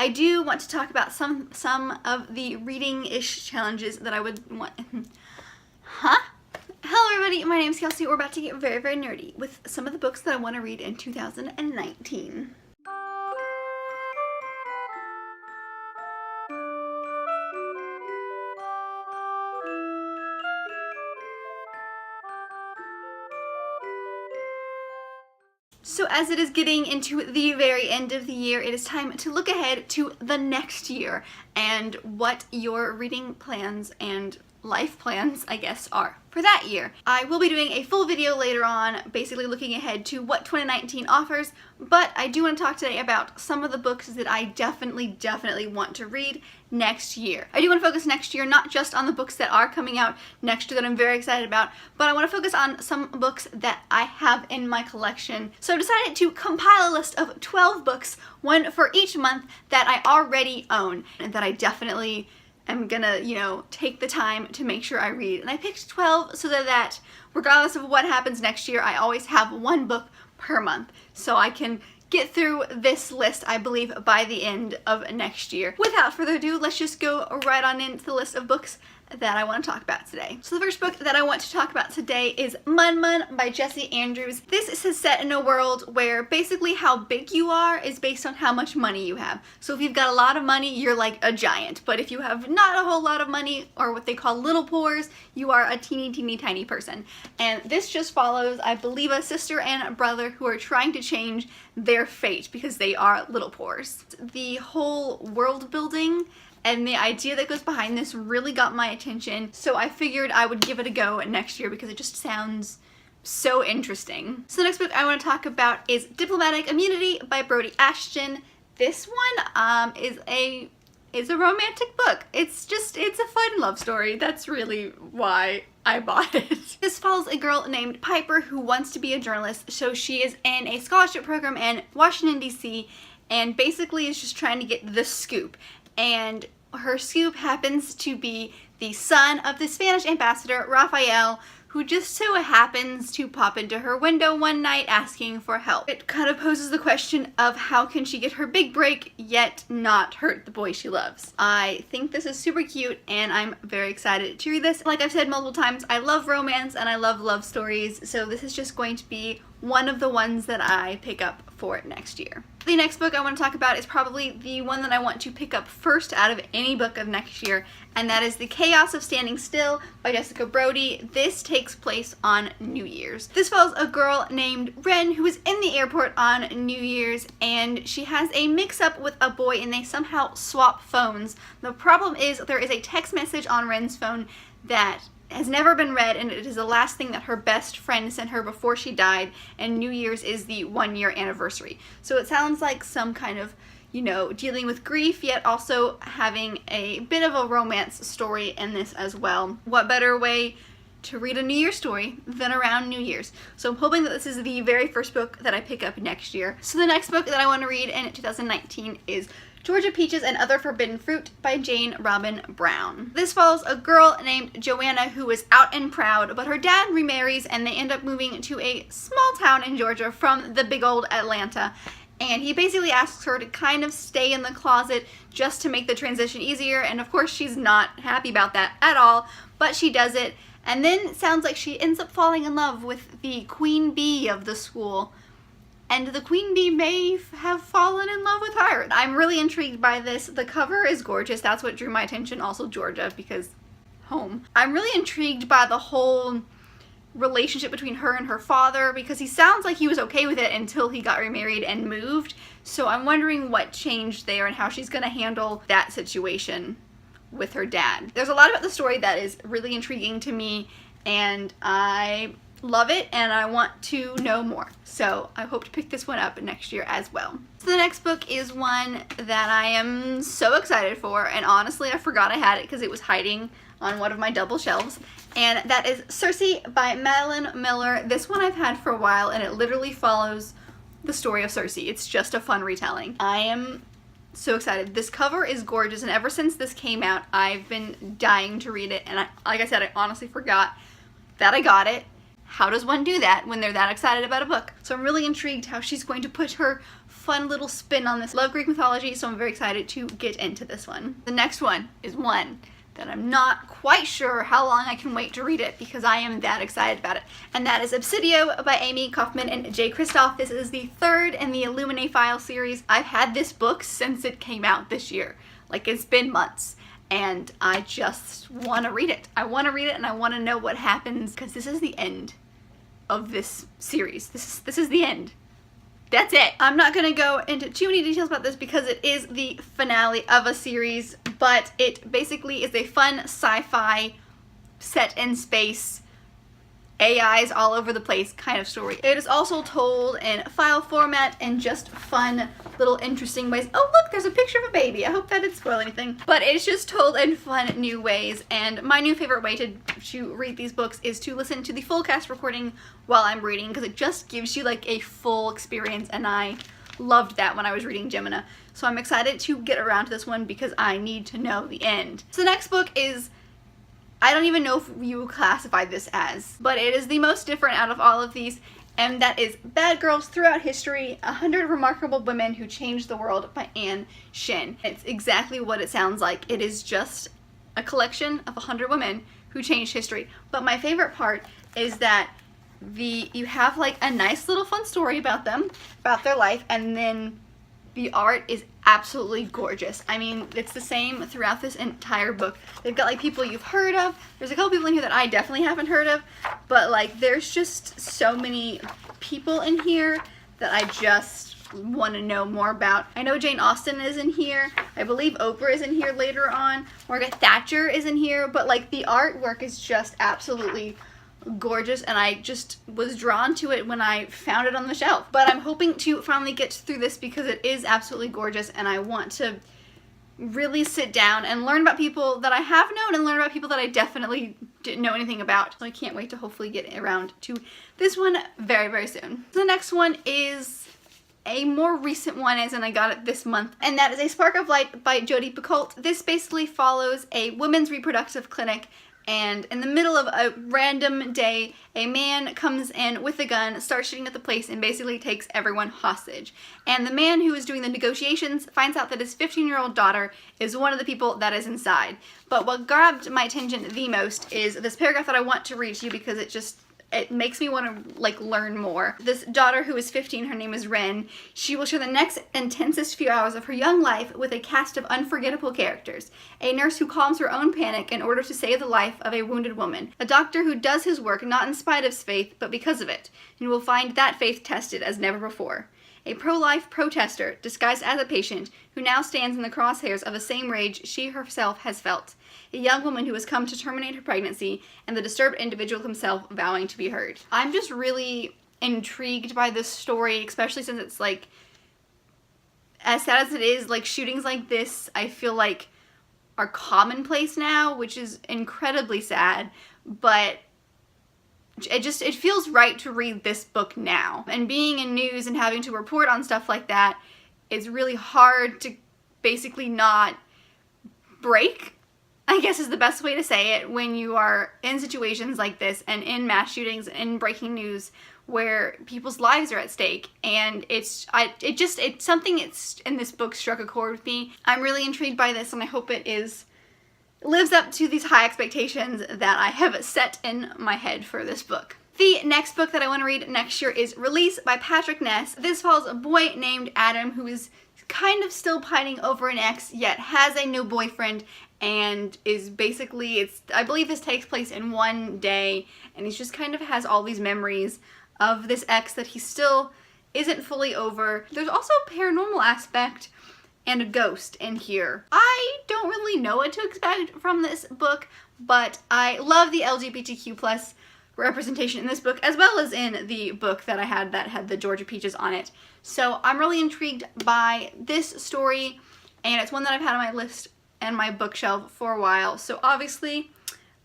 I do want to talk about some of the reading-ish challenges that I would want. Hello everybody, my name is Kelsey. We're about to get very, very nerdy with some of the books that I want to read in 2019. So as it is getting into the very end of the year, it is time to look ahead to the next year and what your reading plans and life plans, I guess, are for that year. I will be doing a full video later on, basically looking ahead to what 2019 offers, but I do want to talk today about some of the books that I definitely want to read next year. I do want to focus next year not just on the books that are coming out next year that I'm very excited about, but I want to focus on some books that I have in my collection. So I decided to compile a list of 12 books, one for each month, that I already own and that I definitely I'm gonna, take the time to make sure I read. And I picked 12 so that regardless of what happens next year, I always have one book per month. So I can get through this list, I believe, by the end of next year. Without further ado, let's just go right on into the list of books that I want to talk about today. So the first book that I want to talk about today is Mun Mun by Jessie Andrews. This is set in a world where basically how big you are is based on how much money you have. So if you've got a lot of money, you're like a giant. But if you have not a whole lot of money, or what they call little pores, you are a teeny tiny person. And this just follows, I believe, a sister and a brother who are trying to change their fate because they are little pores. The whole world building and the idea that goes behind this really got my attention, so I figured I would give it a go next year because it just sounds so interesting. So the next book I want to talk about is Diplomatic Immunity by Brody Ashton. This one is a romantic book. It's a fun love story. That's really why I bought it. This follows a girl named Piper who wants to be a journalist, so she is in a scholarship program in Washington, D.C., and basically is just trying to get the scoop. And her scoop happens to be the son of the Spanish ambassador, Rafael, who just so happens to pop into her window one night asking for help. It kind of poses the question of how can she get her big break yet not hurt the boy she loves. I think this is super cute and I'm very excited to read this. Like I've said multiple times, I love romance and I love love stories, so this is just going to be one of the ones that I pick up for next year. The next book I want to talk about is probably the one that I want to pick up first out of any book of next year, and that is The Chaos of Standing Still by Jessica Brody. This takes place on New Year's. This follows a girl named Ren who is in the airport on New Year's, and she has a mix-up with a boy and they somehow swap phones. The problem is there is a text message on Ren's phone that has never been read, and it is the last thing that her best friend sent her before she died, and New Year's is the 1-year anniversary. So it sounds like some kind of, dealing with grief, yet also having a bit of a romance story in this as well. What better way to read a New Year's story than around New Year's? So I'm hoping that this is the very first book that I pick up next year. So the next book that I want to read in 2019 is Georgia Peaches and Other Forbidden Fruit by Jane Robin Brown. This follows a girl named Joanna who is out and proud, but her dad remarries and they end up moving to a small town in Georgia from the big old Atlanta. And he basically asks her to kind of stay in the closet just to make the transition easier, and of course she's not happy about that at all, but she does it. And then it sounds like she ends up falling in love with the queen bee of the school. And the queen bee may have fallen in love with her. I'm really intrigued by this. The cover is gorgeous. That's what drew my attention. Also Georgia, because home. I'm really intrigued by the whole relationship between her and her father, because he sounds like he was okay with it until he got remarried and moved. So I'm wondering what changed there and how she's going to handle that situation with her dad. There's a lot about the story that is really intriguing to me, and I love it and I want to know more. So I hope to pick this one up next year as well. So the next book is one that I am so excited for, and honestly I forgot I had it because it was hiding on one of my double shelves, and that is Circe by Madeline Miller. This one I've had for a while and it literally follows the story of Circe. It's just a fun retelling. I am so excited. This cover is gorgeous, and ever since this came out I've been dying to read it, and like I said, I honestly forgot that I got it. How does one do that when they're that excited about a book? So I'm really intrigued how she's going to put her fun little spin on this. Love Greek mythology, so I'm very excited to get into this one. The next one is one that I'm not quite sure how long I can wait to read it because I am that excited about it. And that is Obsidio by Amy Kaufman and Jay Kristoff. This is the third in the Illuminae File series. I've had this book since it came out this year. Like, it's been months. And I just want to read it. I want to read it and I want to know what happens because this is the end of this series. This is the end. That's it. I'm not going to go into too many details about this because it is the finale of a series, but it basically is a fun sci-fi set in space, AIs all over the place kind of story. It is also told in file format and just fun little interesting ways. Oh look, there's a picture of a baby. I hope that didn't spoil anything. But it's just told in fun new ways, and my new favorite way to read these books is to listen to the full cast recording while I'm reading because it just gives you like a full experience, and I loved that when I was reading Gemina. So I'm excited to get around to this one because I need to know the end. So the next book is, I don't even know if you classify this as, but it is the most different out of all of these, and that is Bad Girls Throughout History, 100 Remarkable Women Who Changed the World by Anne Shin. It's exactly what it sounds like. It is just a collection of 100 women who changed history. But my favorite part is that you have like a nice little fun story about them, about their life, and then the art is absolutely gorgeous. I mean, it's the same throughout this entire book. They've got like people you've heard of. There's a couple people in here that I definitely haven't heard of, but like there's just so many people in here that I just want to know more about. I know Jane Austen is in here. I believe Oprah is in here later on. Margaret Thatcher is in here, but like the artwork is just absolutely gorgeous, and I just was drawn to it when I found it on the shelf. But I'm hoping to finally get through this because it is absolutely gorgeous, and I want to really sit down and learn about people that I have known and learn about people that I definitely didn't know anything about. So I can't wait to hopefully get around to this one very, very soon. So the next one is a more recent one, as in I got it this month, and that is A Spark of Light by Jodi Picoult. This basically follows a women's reproductive clinic, and in the middle of a random day, a man comes in with a gun, starts shooting at the place, and basically takes everyone hostage. And the man who is doing the negotiations finds out that his 15-year-old daughter is one of the people that is inside. But what grabbed my attention the most is this paragraph that I want to read to you because it makes me want to like learn more. This daughter who is 15, her name is Ren. She will share the next intensest few hours of her young life with a cast of unforgettable characters. A nurse who calms her own panic in order to save the life of a wounded woman. A doctor who does his work not in spite of his faith, but because of it, and will find that faith tested as never before. A pro-life protester disguised as a patient who now stands in the crosshairs of the same rage she herself has felt. A young woman who has come to terminate her pregnancy, and the disturbed individual himself vowing to be heard. I'm just really intrigued by this story, especially since it's like, as sad as it is, like shootings like this I feel like are commonplace now, which is incredibly sad, but it feels right to read this book now. And being in news and having to report on stuff like that is really hard to basically not break, I guess is the best way to say it, when you are in situations like this and in mass shootings and breaking news where people's lives are at stake. And it's something in this book struck a chord with me. I'm really intrigued by this, and I hope it lives up to these high expectations that I have set in my head for this book. The next book that I want to read next year is Release by Patrick Ness. This follows a boy named Adam who is kind of still pining over an ex, yet has a new boyfriend, and is basically, I believe this takes place in one day, and he just kind of has all these memories of this ex that he still isn't fully over. There's also a paranormal aspect and a ghost in here. I don't really know what to expect from this book, but I love the LGBTQ plus representation in this book, as well as in the book that I had that had the Georgia Peaches on it. So I'm really intrigued by this story, and it's one that I've had on my list and my bookshelf for a while. So obviously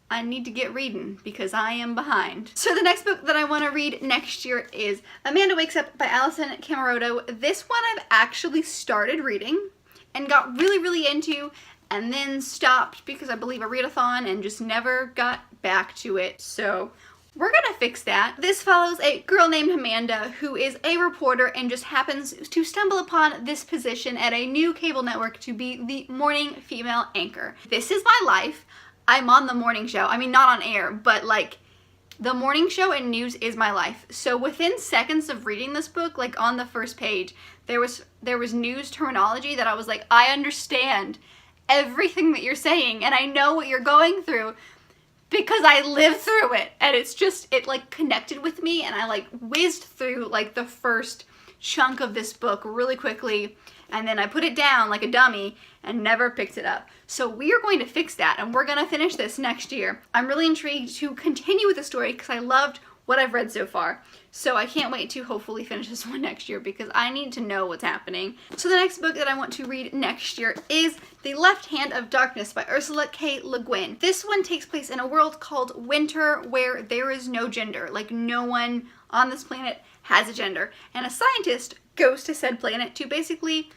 I need to get reading because I am behind. So the next book that I want to read next year is Amanda Wakes Up by Alison Camerotto. This one I've actually started reading and got really, really into, and then stopped because I believe a readathon and just never got back to it. So we're gonna fix that. This follows a girl named Amanda who is a reporter and just happens to stumble upon this position at a new cable network to be the morning female anchor. This is my life. I'm on the morning show. I mean, not on air, but like the morning show and news is my life. So within seconds of reading this book, like on the first page, there was news terminology that I was like, I understand everything that you're saying and I know what you're going through because I lived through it. And it's just, it like connected with me, and I like whizzed through like the first chunk of this book really quickly, and then I put it down like a dummy and never picked it up. So we are going to fix that, and we're going to finish this next year. I'm really intrigued to continue with the story because I loved what I've read so far. So I can't wait to hopefully finish this one next year because I need to know what's happening. So the next book that I want to read next year is The Left Hand of Darkness by Ursula K. Le Guin. This one takes place in a world called Winter where there is no gender. Like no one on this planet has a gender. And a scientist goes to said planet to basically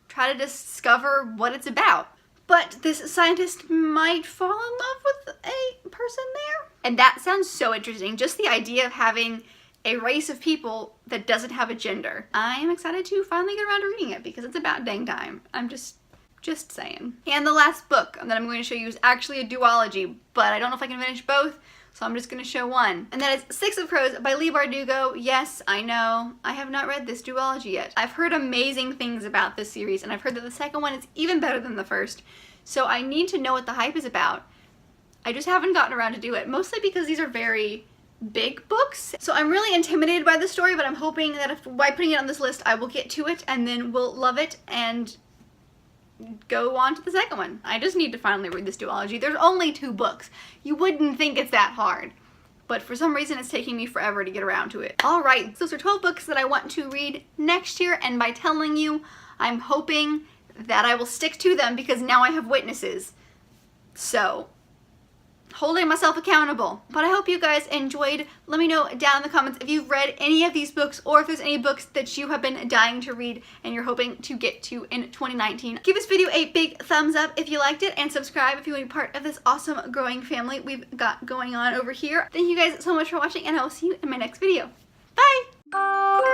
try to discover what it's about. But this scientist might fall in love with a person there. And that sounds so interesting. Just the idea of having a race of people that doesn't have a gender. I am excited to finally get around to reading it because it's about dang time. I'm just saying. And the last book that I'm going to show you is actually a duology, but I don't know if I can finish both, so I'm just going to show one. And that is Six of Crows by Leigh Bardugo. Yes, I know, I have not read this duology yet. I've heard amazing things about this series, and I've heard that the second one is even better than the first, so I need to know what the hype is about. I just haven't gotten around to do it, mostly because these are very big books. So I'm really intimidated by the story, but I'm hoping that by putting it on this list, I will get to it and then we'll love it and go on to the second one. I just need to finally read this duology. There's only 2 books. You wouldn't think it's that hard, but for some reason it's taking me forever to get around to it. All right, those are 12 books that I want to read next year, and by telling you, I'm hoping that I will stick to them because now I have witnesses. So, holding myself accountable. But I hope you guys enjoyed. Let me know down in the comments if you've read any of these books or if there's any books that you have been dying to read and you're hoping to get to in 2019. Give this video a big thumbs up if you liked it, and subscribe if you want to be part of this awesome growing family we've got going on over here. Thank you guys so much for watching, and I will see you in my next video. Bye!